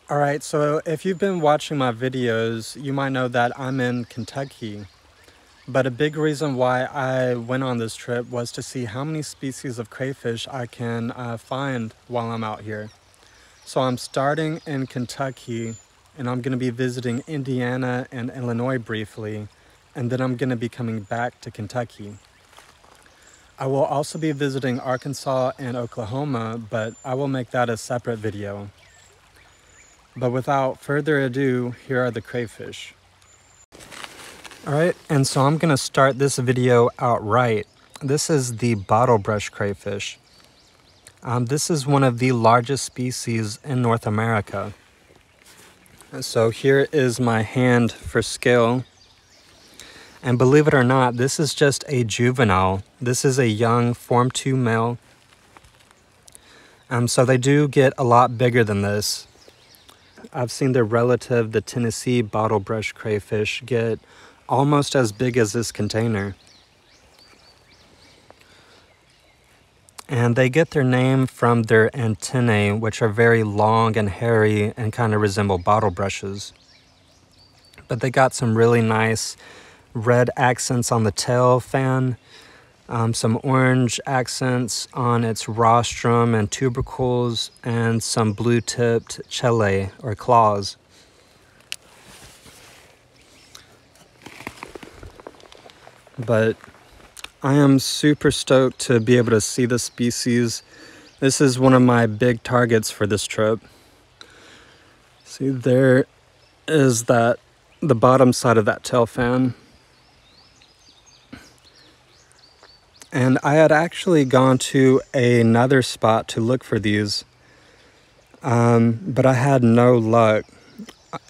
Alright, so if you've been watching my videos, you might know that I'm in Kentucky. But a big reason why I went on this trip was to see how many species of crayfish I can find while I'm out here. So I'm starting in Kentucky, and I'm going to be visiting Indiana and Illinois briefly, and then I'm going to be coming back to Kentucky. I will also be visiting Arkansas and Oklahoma, but I will make that a separate video. But without further ado, here are the crayfish. Alright, and so I'm going to start this video outright. This is the bottlebrush crayfish. This is one of the largest species in North America. So here is my hand for scale. And believe it or not, this is just a juvenile. This is a young Form 2 male. So they do get a lot bigger than this. I've seen their relative, the Tennessee bottlebrush crayfish, get almost as big as this container. And they get their name from their antennae, which are very long and hairy and kind of resemble bottle brushes. But they got some really nice red accents on the tail fan, some orange accents on its rostrum and tubercles, and some blue-tipped chellae or claws. But I am super stoked to be able to see the species. This is one of my big targets for this trip. See, there is the bottom side of that tail fan. And I had actually gone to another spot to look for these, but I had no luck.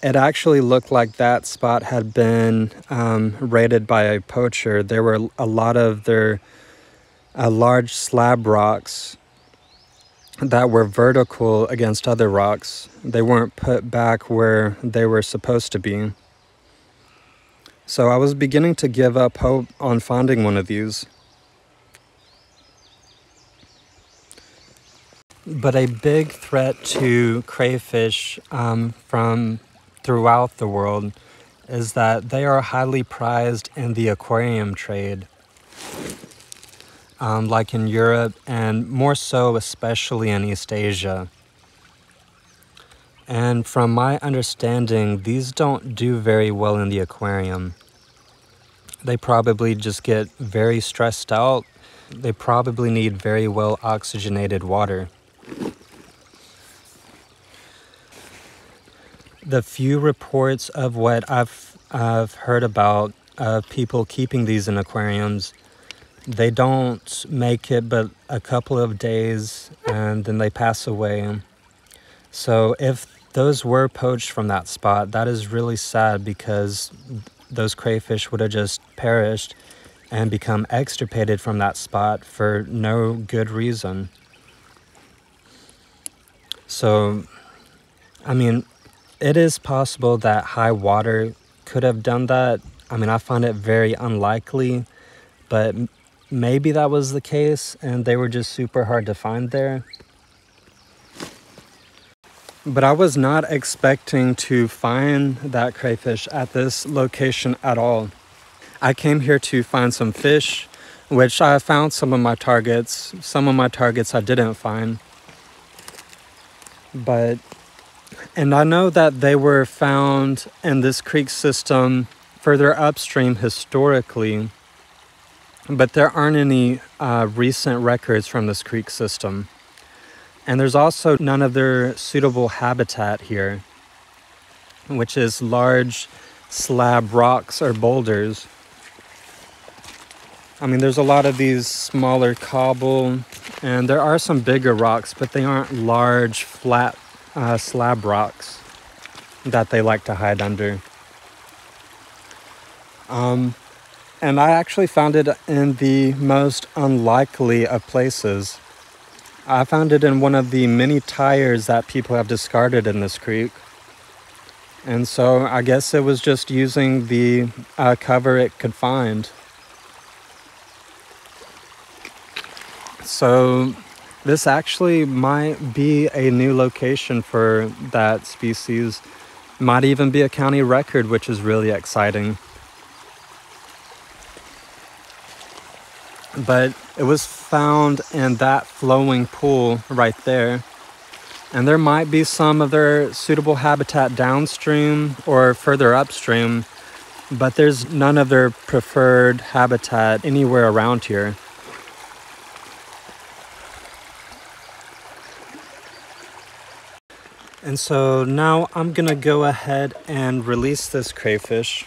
It actually looked like that spot had been raided by a poacher. There were a lot of their large slab rocks that were vertical against other rocks. They weren't put back where they were supposed to be. So I was beginning to give up hope on finding one of these. But a big threat to crayfish from throughout the world is that they are highly prized in the aquarium trade, like in Europe, and more so especially in East Asia. And from my understanding, these don't do very well in the aquarium. They probably just get very stressed out. They probably need very well oxygenated water. The few reports of what I've heard about people keeping these in aquariums, they don't make it but a couple of days and then they pass away. So if those were poached from that spot, that is really sad, because those crayfish would have just perished and become extirpated from that spot for no good reason. So, I mean, it is possible that high water could have done that. I mean, I find it very unlikely, but maybe that was the case and they were just super hard to find there. But I was not expecting to find that crayfish at this location at all. I came here to find some fish, which I found some of my targets. Some of my targets I didn't find. And I know that they were found in this creek system further upstream historically, but there aren't any recent records from this creek system. And there's also none of their suitable habitat here, which is large slab rocks or boulders. I mean, there's a lot of these smaller cobble, and there are some bigger rocks, but they aren't large, flat slab rocks that they like to hide under. And I actually found it in the most unlikely of places. I found it in one of the many tires that people have discarded in this creek. And so I guess it was just using the cover it could find. So This actually might be a new location for that species. Might even be a county record, which is really exciting. But it was found in that flowing pool right there. And there might be some of their suitable habitat downstream or further upstream, but there's none of their preferred habitat anywhere around here. And so now I'm gonna go ahead and release this crayfish.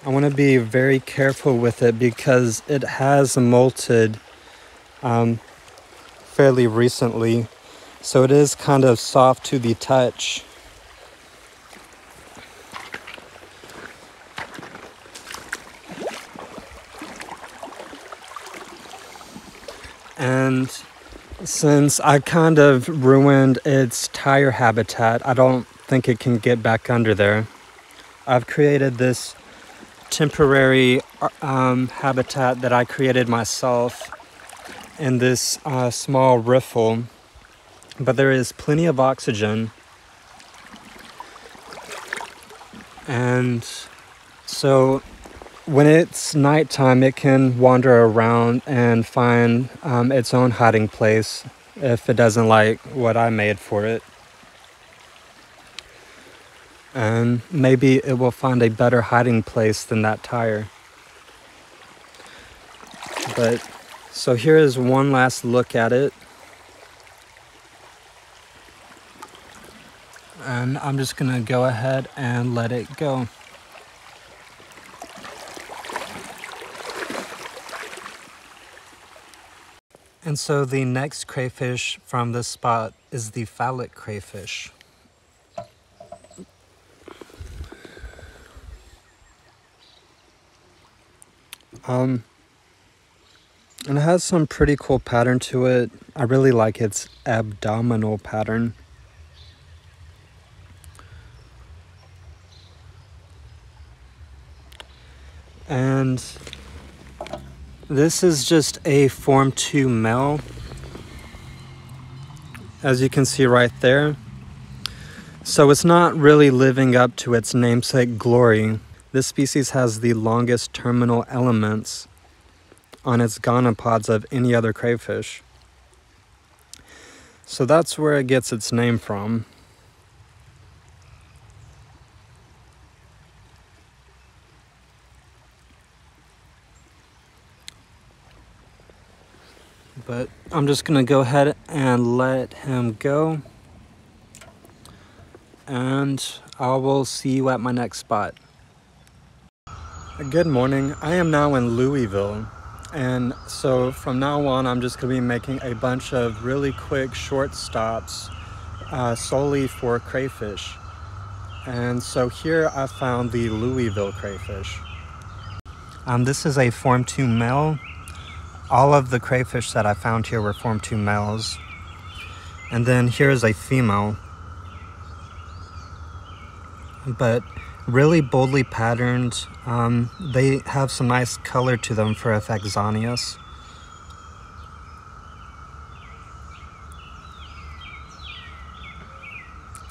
I want to be very careful with it because it has molted fairly recently, so it is kind of soft to the touch. And since I kind of ruined its tire habitat, I don't think it can get back under there. I've created this temporary habitat that I created myself in this small riffle, but there is plenty of oxygen. And so when it's nighttime, it can wander around and find its own hiding place if it doesn't like what I made for it. And maybe it will find a better hiding place than that tire. But so here is one last look at it. And I'm just gonna go ahead and let it go. And so the next crayfish from this spot is the Phallic crayfish. And it has some pretty cool pattern to it. I really like its abdominal pattern. And this is just a Form 2 male, as you can see right there. So it's not really living up to its namesake glory. This species has the longest terminal elements on its gonopods of any other crayfish. So that's where it gets its name from. But I'm just gonna go ahead and let him go. And I will see you at my next spot. Good morning. I am now in Louisville. And so from now on, I'm just gonna be making a bunch of really quick short stops solely for crayfish. And so here I found the Louisville crayfish. This is a Form 2 male. All of the crayfish that I found here were Form 2 males. And then here is a female. But really boldly patterned. They have some nice color to them for a Faxonius.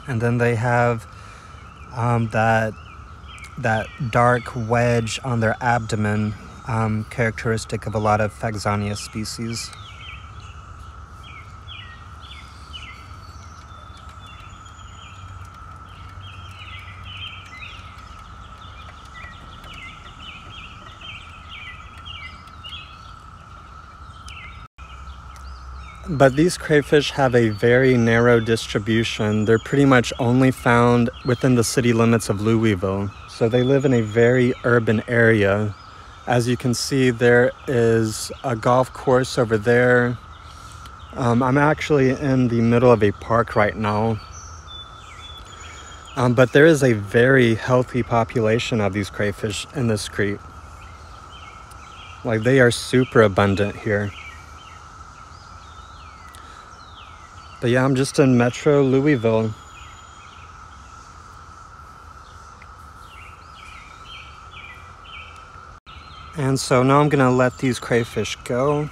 And then they have that dark wedge on their abdomen, characteristic of a lot of Faxonius species. But these crayfish have a very narrow distribution. They're pretty much only found within the city limits of Louisville. So they live in a very urban area. As you can see, there is a golf course over there. I'm actually in the middle of a park right now. But there is a very healthy population of these crayfish in this creek. Like, they are super abundant here. But yeah, I'm just in Metro Louisville. And so now I'm gonna let these crayfish go.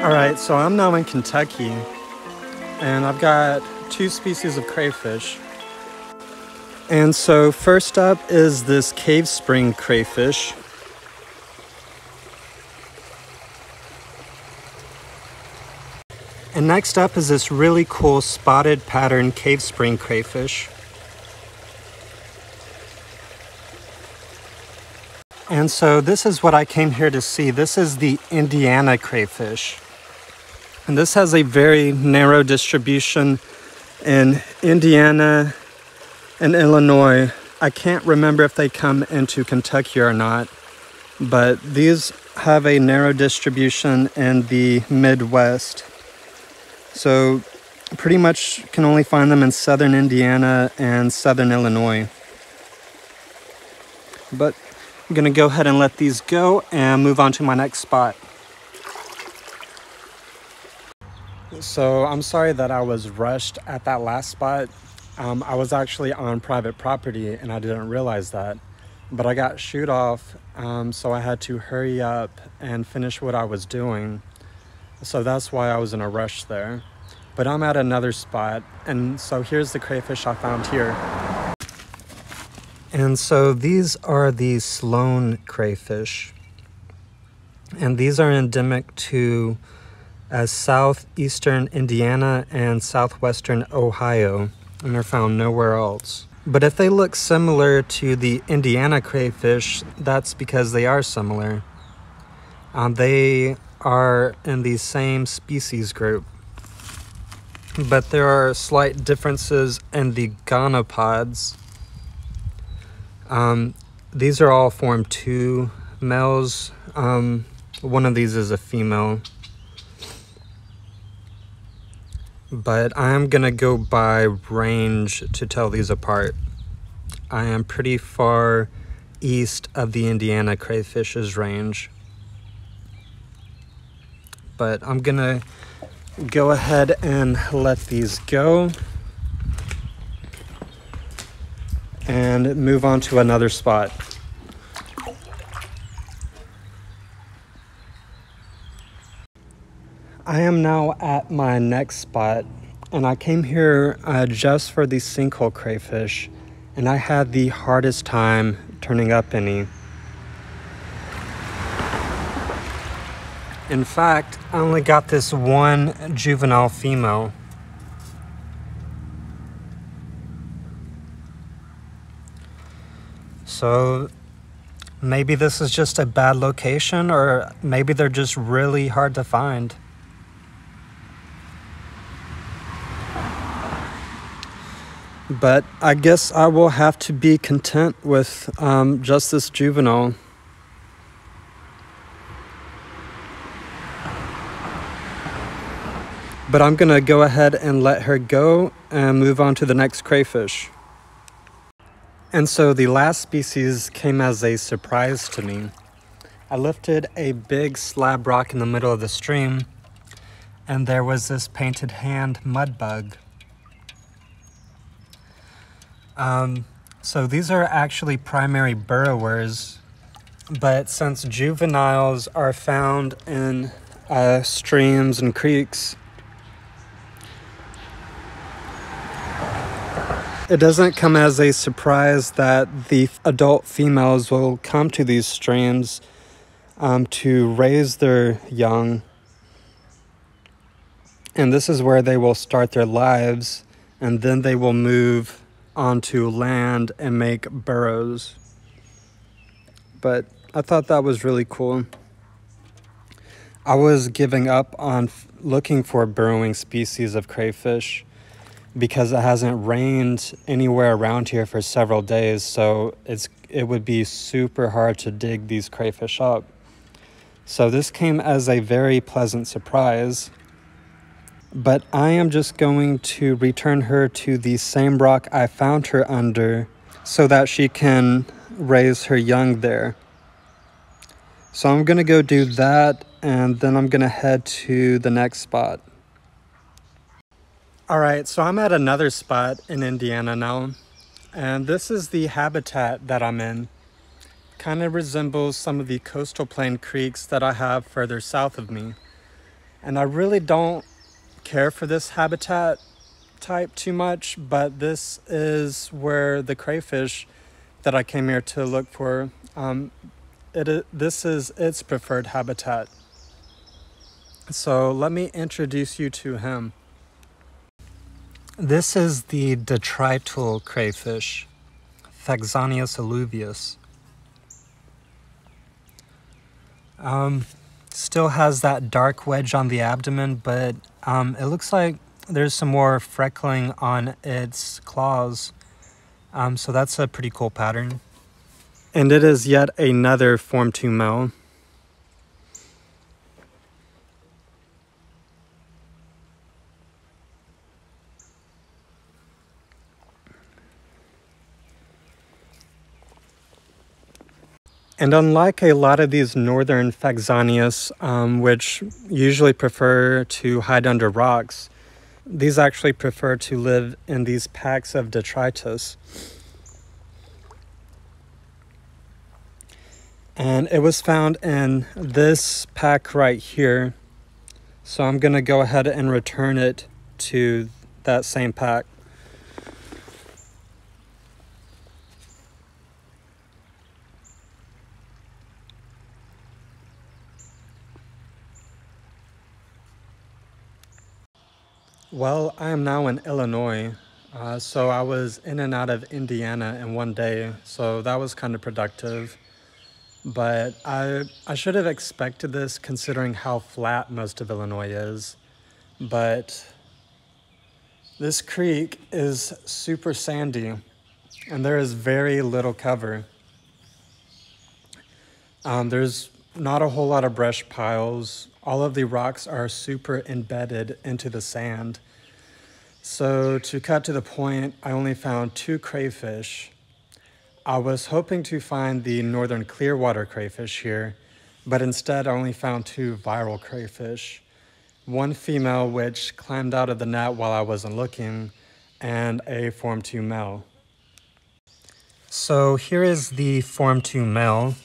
Alright, so I'm now in Kentucky, and I've got two species of crayfish. And so first up is this Cavespring crayfish. And next up is this really cool spotted pattern Cavespring crayfish. And so this is what I came here to see. This is the Indiana crayfish. And this has a very narrow distribution in Indiana and Illinois. I can't remember if they come into Kentucky or not, but these have a narrow distribution in the Midwest. So pretty much can only find them in southern Indiana and southern Illinois. But I'm gonna go ahead and let these go and move on to my next spot. So I'm sorry that I was rushed at that last spot. I was actually on private property and I didn't realize that. But I got shooed off, so I had to hurry up and finish what I was doing. So that's why I was in a rush there. But I'm at another spot, and so here's the crayfish I found here. And so these are the Sloan crayfish. And these are endemic to southeastern Indiana and southwestern Ohio, and they're found nowhere else. But if they look similar to the Indiana crayfish, that's because they are similar. They are in the same species group, but there are slight differences in the gonopods. These are all formed two males. One of these is a female. But I'm gonna go by range to tell these apart. I am pretty far east of the Indiana crayfish's range. But I'm gonna go ahead and let these go and move on to another spot. I am now at my next spot, and I came here just for the sinkhole crayfish, and I had the hardest time turning up any. In fact, I only got this one juvenile female. So maybe this is just a bad location, or maybe they're just really hard to find. But I guess I will have to be content with just this juvenile. But I'm gonna go ahead and let her go and move on to the next crayfish. And so the last species came as a surprise to me. I lifted a big slab rock in the middle of the stream, and there was this Paintedhand Mudbug. So these are actually primary burrowers, but since juveniles are found in streams and creeks, it doesn't come as a surprise that the adult females will come to these streams to raise their young. And this is where they will start their lives, and then they will move onto land and make burrows. But I thought that was really cool. I was giving up on looking for burrowing species of crayfish because it hasn't rained anywhere around here for several days, so it would be super hard to dig these crayfish up. So this came as a very pleasant surprise. But I am just going to return her to the same rock I found her under so that she can raise her young there. So I'm going to go do that, and then I'm going to head to the next spot. All right, so I'm at another spot in Indiana now, and this is the habitat that I'm in. Kind of resembles some of the coastal plain creeks that I have further south of me. And I really don't care for this habitat type too much, but this is where the crayfish that I came here to look for, this is its preferred habitat. So let me introduce you to him. This is the Detrital Crayfish Faxonius alluvius. Still has that dark wedge on the abdomen, but it looks like there's some more freckling on its claws. So that's a pretty cool pattern. And it is yet another Form 2 male. And unlike a lot of these northern Faxonius, which usually prefer to hide under rocks, these actually prefer to live in these packs of detritus. And it was found in this pack right here. So I'm going to go ahead and return it to that same pack. Well, I am now in Illinois, so I was in and out of Indiana in one day, so that was kind of productive. But I should have expected this considering how flat most of Illinois is. But this creek is super sandy, and there is very little cover. There's not a whole lot of brush piles. All of the rocks are super embedded into the sand. So to cut to the point, I only found 2 crayfish. I was hoping to find the northern clearwater crayfish here, but instead I only found 2 virile crayfish. One female which climbed out of the net while I wasn't looking, and a Form 2 male. So here is the Form 2 male.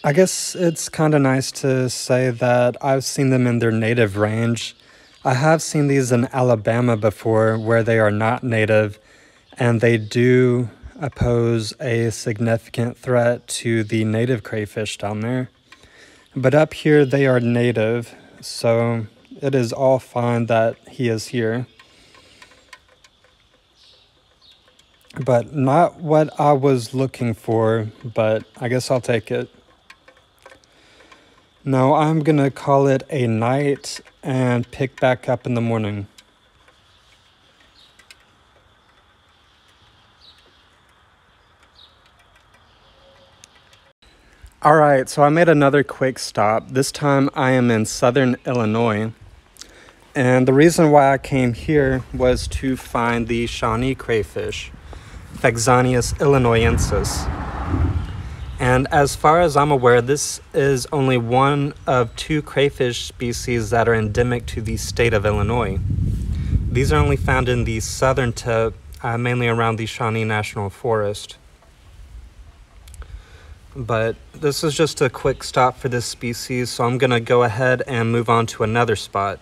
I guess it's kind of nice to say that I've seen them in their native range. I have seen these in Alabama before where they are not native, and they do pose a significant threat to the native crayfish down there. But up here they are native, so it is all fine that he is here. But not what I was looking for, but I guess I'll take it. Now I'm gonna call it a night and pick back up in the morning. All right, so I made another quick stop. This time I am in southern Illinois. And the reason why I came here was to find the Shawnee crayfish, Faxonius illinoiensis. And as far as I'm aware, this is only one of 2 crayfish species that are endemic to the state of Illinois. These are only found in the southern tip, mainly around the Shawnee National Forest. But this is just a quick stop for this species, so I'm gonna go ahead and move on to another spot.